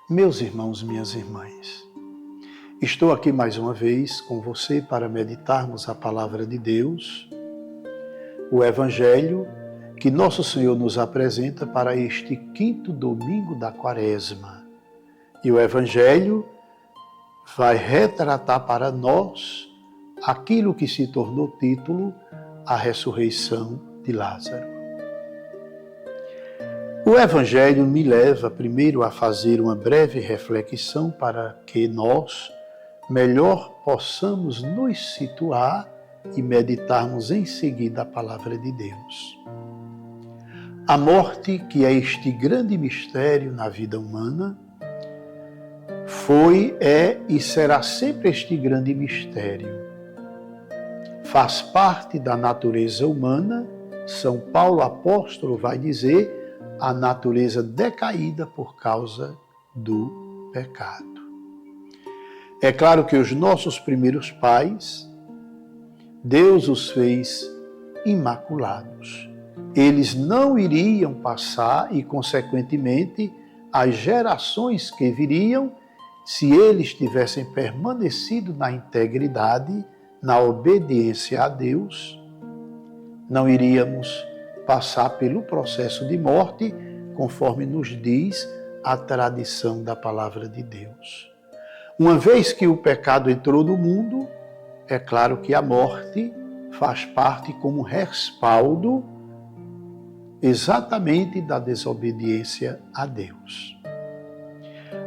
Meus irmãos, minhas irmãs, estou aqui mais uma vez com você para meditarmos a palavra de Deus, o Evangelho que Nosso Senhor nos apresenta para este quinto domingo da Quaresma. E o Evangelho vai retratar para nós aquilo que se tornou título, a ressurreição de Lázaro. O Evangelho me leva primeiro a fazer uma breve reflexão para que nós melhor possamos nos situar e meditarmos em seguida a palavra de Deus. A morte, que é este grande mistério na vida humana, foi, é e será sempre este grande mistério. Faz parte da natureza humana, São Paulo apóstolo vai dizer, a natureza decaída por causa do pecado. É claro que os nossos primeiros pais, Deus os fez imaculados. Eles não iriam passar e, consequentemente, as gerações que viriam, se eles tivessem permanecido na integridade, na obediência a Deus, não iríamos passar pelo processo de morte, conforme nos diz a tradição da palavra de Deus. Uma vez que o pecado entrou no mundo, é claro que a morte faz parte como respaldo exatamente da desobediência a Deus.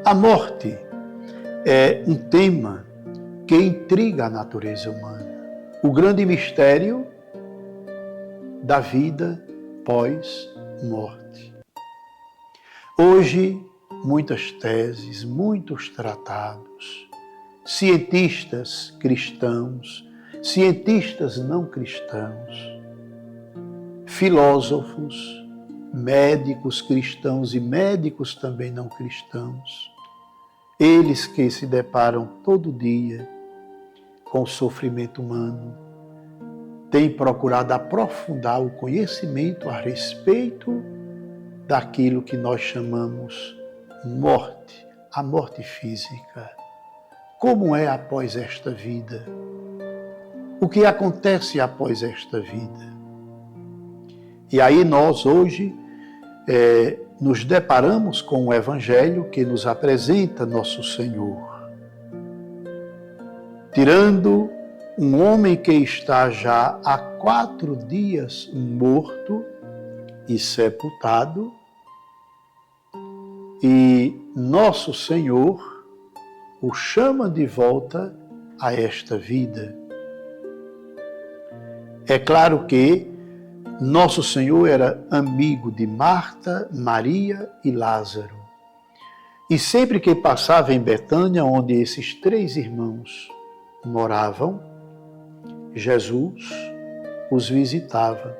A morte é um tema que intriga a natureza humana. O grande mistério da vida pós-morte. Hoje, muitas teses, muitos tratados, cientistas cristãos, cientistas não cristãos, filósofos, médicos cristãos e médicos também não cristãos, eles que se deparam todo dia com o sofrimento humano, tem procurado aprofundar o conhecimento a respeito daquilo que nós chamamos morte, a morte física. Como é após esta vida? O que acontece após esta vida? E aí nós hoje nos deparamos com o Evangelho que nos apresenta Nosso Senhor. Tirando um homem que está já há 4 dias morto e sepultado, e Nosso Senhor o chama de volta a esta vida. É claro que Nosso Senhor era amigo de Marta, Maria e Lázaro. E sempre que passava em Betânia, onde esses 3 irmãos moravam, Jesus os visitava,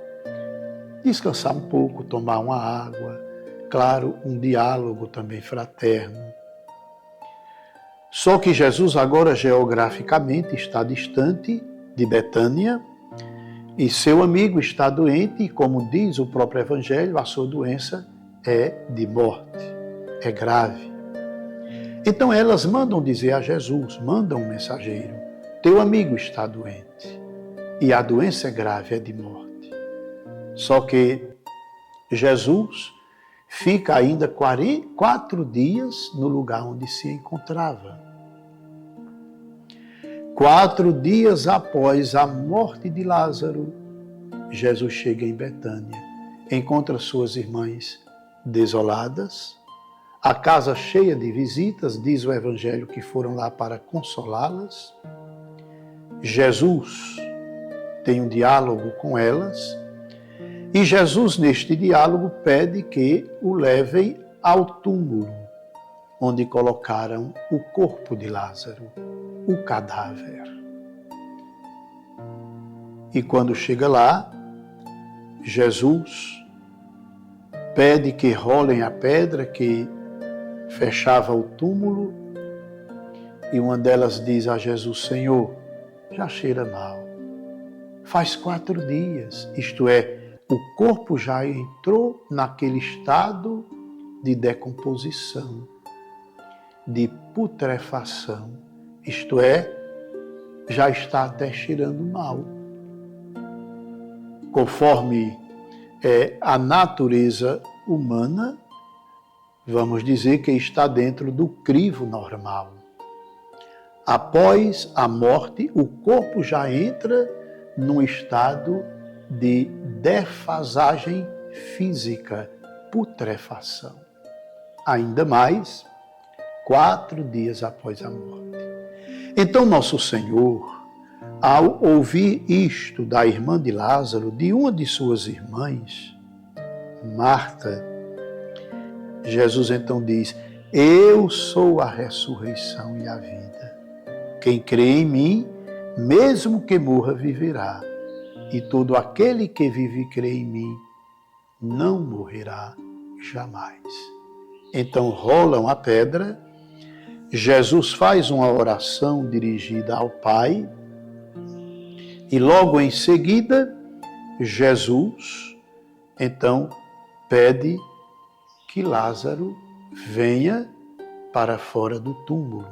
descansar um pouco, tomar uma água, claro, um diálogo também fraterno. Só que Jesus agora geograficamente está distante de Betânia e seu amigo está doente e, como diz o próprio Evangelho, a sua doença é de morte, é grave. Então elas mandam dizer a Jesus, mandam um mensageiro, teu amigo está doente. E a doença é grave, é de morte. Só que Jesus fica ainda 4 dias no lugar onde se encontrava. 4 dias após a morte de Lázaro, Jesus chega em Betânia, encontra suas irmãs desoladas, a casa cheia de visitas, diz o Evangelho que foram lá para consolá-las. Jesus tem um diálogo com elas, e Jesus, neste diálogo, pede que o levem ao túmulo, onde colocaram o corpo de Lázaro, o cadáver. E quando chega lá, Jesus pede que rolem a pedra que fechava o túmulo, e uma delas diz a Jesus, Senhor, já cheira mal. Faz 4 dias, isto é, o corpo já entrou naquele estado de decomposição. de putrefação, isto é, já está até cheirando mal. Conforme a natureza humana, vamos dizer que está dentro do crivo normal. Após a morte, o corpo já entra num estado de defasagem física, putrefação. Ainda mais, 4 dias após a morte. Então, nosso Senhor, ao ouvir isto da irmã de Lázaro, de uma de suas irmãs, Marta, Jesus então diz: eu sou a ressurreição e a vida. Quem crê em mim, mesmo que morra, viverá. E todo aquele que vive e crê em mim, não morrerá jamais. Então rolam a pedra, Jesus faz uma oração dirigida ao Pai, e logo em seguida, Jesus, então, pede que Lázaro venha para fora do túmulo.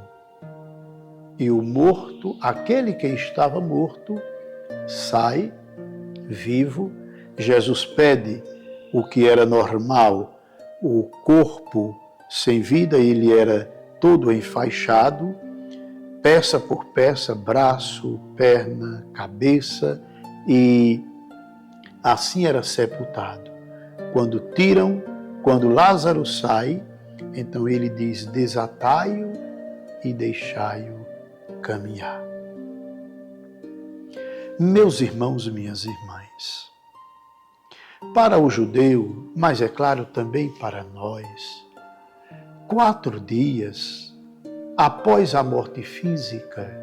E o morto, aquele que estava morto, sai vivo. Jesus pede o que era normal, o corpo sem vida, ele era todo enfaixado, peça por peça, braço, perna, cabeça, e assim era sepultado. Quando Lázaro sai, então ele diz: desatai-o e deixai-o caminhar. Meus irmãos e minhas irmãs, para o judeu, mas é claro também para nós, 4 dias após a morte física,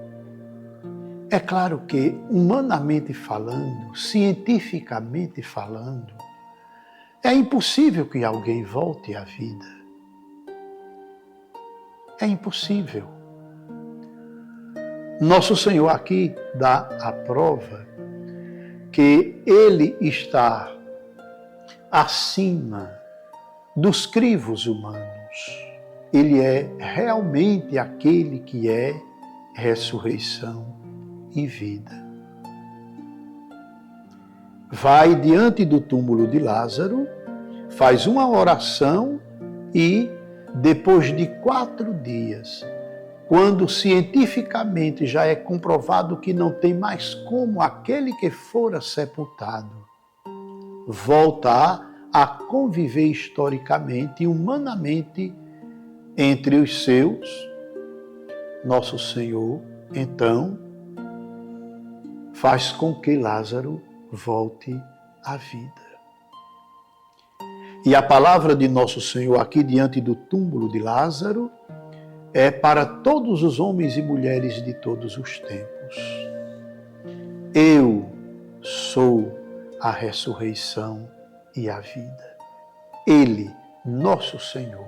é claro que, humanamente falando, cientificamente falando, é impossível que alguém volte à vida. É impossível. Nosso Senhor aqui dá a prova que Ele está acima dos crivos humanos. Ele é realmente aquele que é ressurreição e vida. Vai diante do túmulo de Lázaro, faz uma oração e, depois de 4 dias, quando cientificamente já é comprovado que não tem mais como aquele que fora sepultado voltar a conviver historicamente e humanamente entre os seus, nosso Senhor, então, faz com que Lázaro volte à vida. E a palavra de nosso Senhor aqui diante do túmulo de Lázaro é para todos os homens e mulheres de todos os tempos. Eu sou a ressurreição e a vida. Ele, nosso Senhor,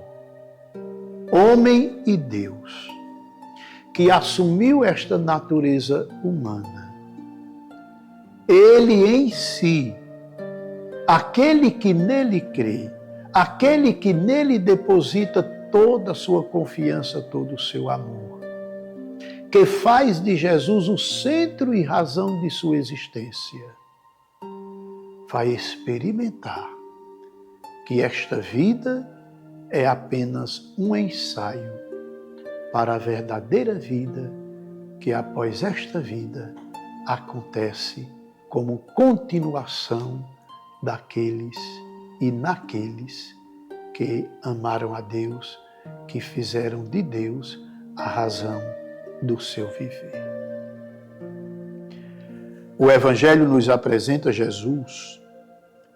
homem e Deus, que assumiu esta natureza humana, ele em si, aquele que nele crê, aquele que nele deposita toda a sua confiança, todo o seu amor, que faz de Jesus o centro e razão de sua existência, vai experimentar que esta vida é apenas um ensaio para a verdadeira vida que após esta vida acontece como continuação daqueles e naqueles que amaram a Deus, que fizeram de Deus a razão do seu viver. O Evangelho nos apresenta Jesus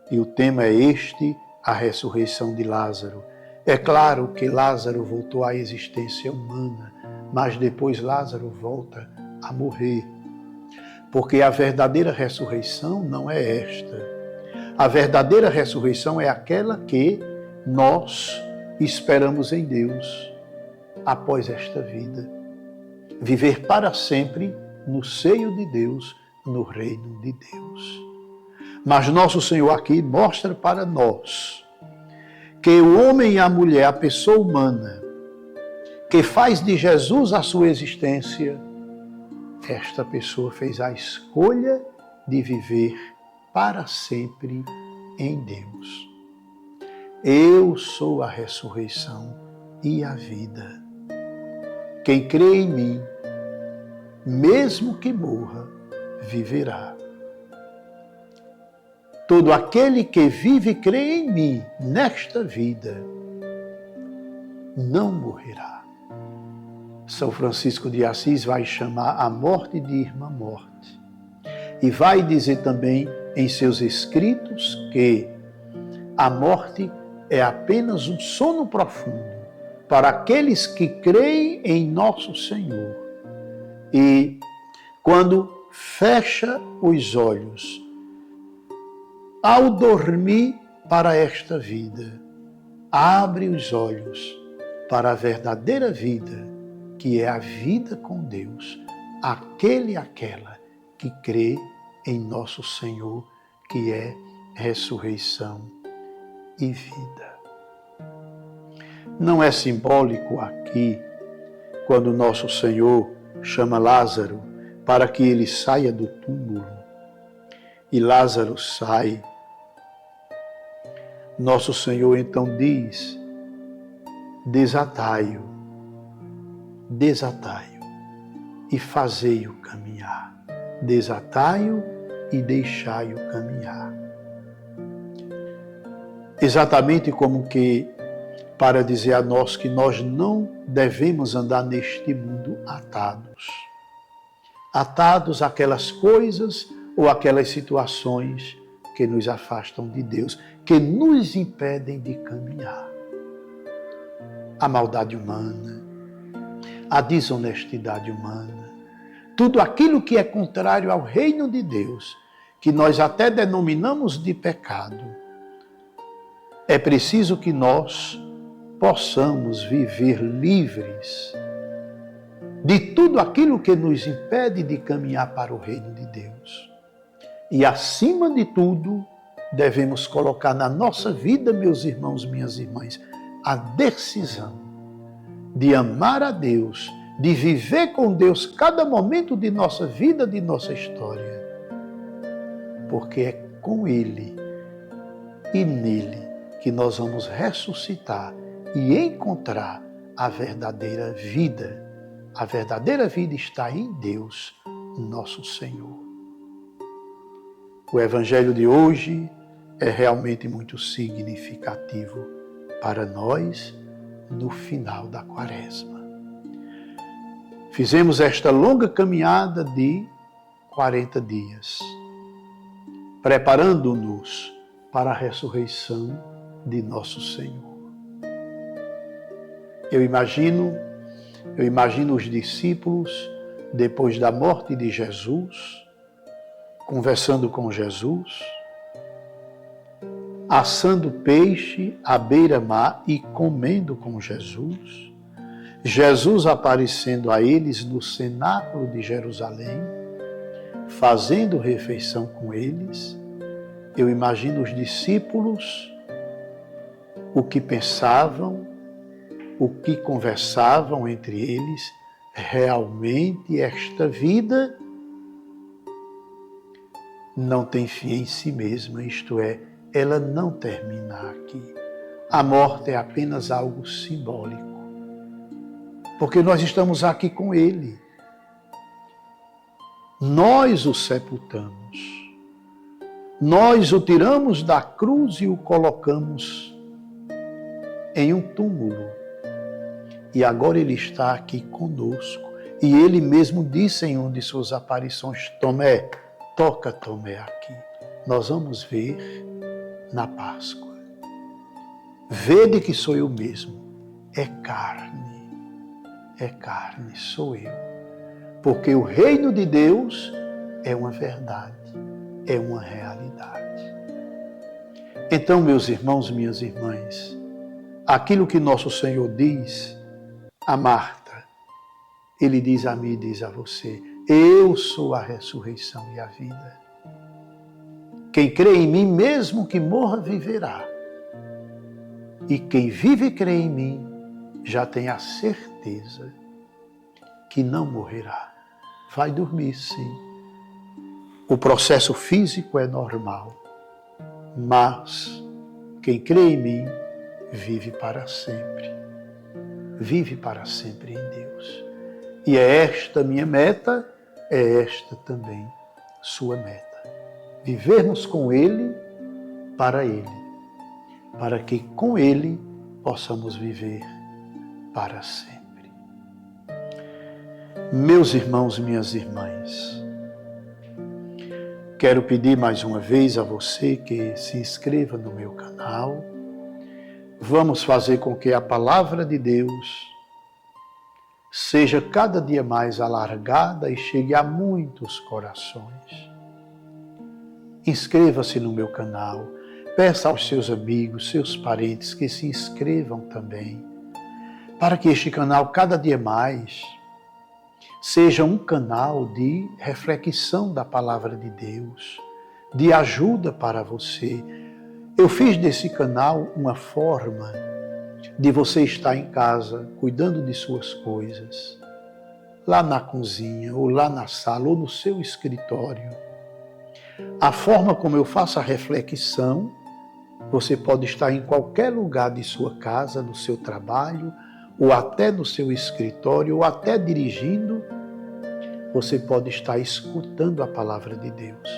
e o tema é este, a ressurreição de Lázaro. É claro que Lázaro voltou à existência humana, mas depois Lázaro volta a morrer. Porque a verdadeira ressurreição não é esta. A verdadeira ressurreição é aquela que nós esperamos em Deus após esta vida. Viver para sempre no seio de Deus, no reino de Deus. Mas nosso Senhor aqui mostra para nós que o homem e a mulher, a pessoa humana, que faz de Jesus a sua existência, esta pessoa fez a escolha de viver para sempre em Deus. Eu sou a ressurreição e a vida. Quem crê em mim, mesmo que morra, viverá. Todo aquele que vive e crê em mim nesta vida, não morrerá. São Francisco de Assis vai chamar a morte de irmã morte. E vai dizer também em seus escritos que a morte é apenas um sono profundo para aqueles que creem em nosso Senhor. E quando fecha os olhos, ao dormir para esta vida, abre os olhos para a verdadeira vida, que é a vida com Deus, aquele e aquela que crê em nosso Senhor, que é ressurreição e vida. Não é simbólico aqui, quando nosso Senhor chama Lázaro para que ele saia do túmulo, e Lázaro sai. Nosso Senhor então diz: desatai-o, e fazei-o caminhar. Desatai-o e deixai-o caminhar. Exatamente como que para dizer a nós que nós não devemos andar neste mundo atados àquelas coisas ou aquelas situações que nos afastam de Deus, que nos impedem de caminhar. A maldade humana, a desonestidade humana, tudo aquilo que é contrário ao reino de Deus, que nós até denominamos de pecado, é preciso que nós possamos viver livres de tudo aquilo que nos impede de caminhar para o reino de Deus. E, acima de tudo, devemos colocar na nossa vida, meus irmãos, minhas irmãs, a decisão de amar a Deus, de viver com Deus cada momento de nossa vida, de nossa história. Porque é com Ele e nele que nós vamos ressuscitar e encontrar a verdadeira vida. A verdadeira vida está em Deus, nosso Senhor. O Evangelho de hoje é realmente muito significativo para nós no final da Quaresma. Fizemos esta longa caminhada de 40 dias, preparando-nos para a ressurreição de nosso Senhor. Eu imagino os discípulos, depois da morte de Jesus, conversando com Jesus, assando peixe à beira-mar e comendo com Jesus, Jesus aparecendo a eles no cenáculo de Jerusalém, fazendo refeição com eles. Eu imagino os discípulos, o que pensavam, o que conversavam entre eles. Realmente esta vida não tem fim em si mesma, isto é, ela não termina aqui. A morte é apenas algo simbólico, porque nós estamos aqui com Ele. Nós o sepultamos, nós o tiramos da cruz e o colocamos em um túmulo. E agora Ele está aqui conosco. E Ele mesmo disse em uma de suas aparições: Tomé, toca Tomé aqui. Nós vamos ver na Páscoa. Vede que sou eu mesmo. É carne, sou eu. Porque o reino de Deus é uma verdade, é uma realidade. Então, meus irmãos, minhas irmãs, aquilo que nosso Senhor diz a Marta, Ele diz a mim e diz a você: eu sou a ressurreição e a vida. Quem crê em mim, mesmo que morra, viverá. E quem vive e crê em mim, já tem a certeza que não morrerá. Vai dormir, sim. O processo físico é normal, mas quem crê em mim vive para sempre. Vive para sempre em Deus. E é esta minha meta, é esta também sua meta. Vivermos com Ele, para que com Ele possamos viver para sempre. Meus irmãos e minhas irmãs, quero pedir mais uma vez a você que se inscreva no meu canal. Vamos fazer com que a palavra de Deus seja cada dia mais alargada e chegue a muitos corações. Inscreva-se no meu canal, peça aos seus amigos, seus parentes que se inscrevam também, para que este canal cada dia mais seja um canal de reflexão da palavra de Deus, de ajuda para você. Eu fiz desse canal uma forma de você estar em casa, cuidando de suas coisas, lá na cozinha, ou lá na sala, ou no seu escritório. A forma como eu faço a reflexão, você pode estar em qualquer lugar de sua casa, no seu trabalho, ou até no seu escritório, ou até dirigindo, você pode estar escutando a palavra de Deus.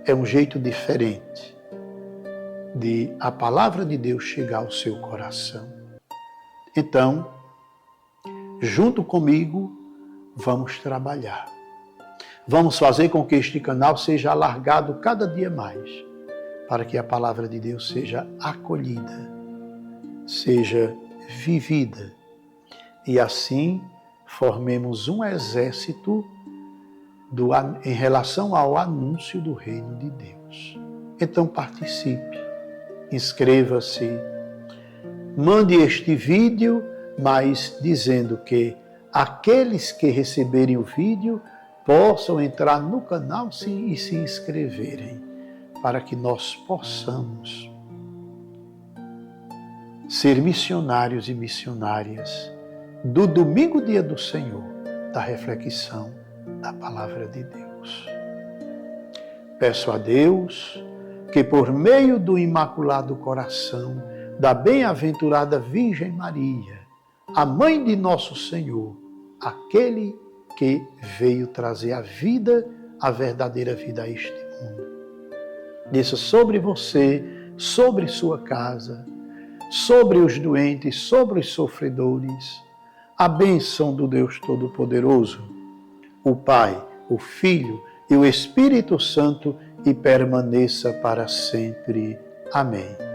É um jeito diferente de a palavra de Deus chegar ao seu coração. Então, junto comigo, vamos trabalhar. Vamos fazer com que este canal seja alargado cada dia mais, para que a palavra de Deus seja acolhida, seja vivida, e assim formemos um exército em relação ao anúncio do reino de Deus. Então participe, inscreva-se, mande este vídeo, mas dizendo que aqueles que receberem o vídeo possam entrar no canal e se inscreverem, para que nós possamos ser missionários e missionárias do domingo, dia do Senhor, da reflexão da palavra de Deus. Peço a Deus que por meio do Imaculado Coração da bem-aventurada Virgem Maria, a mãe de nosso Senhor, aquele que veio trazer a vida, a verdadeira vida a este mundo, desça sobre você, sobre sua casa, sobre os doentes, sobre os sofredores, a bênção do Deus Todo-Poderoso, o Pai, o Filho e o Espírito Santo, e permaneça para sempre. Amém.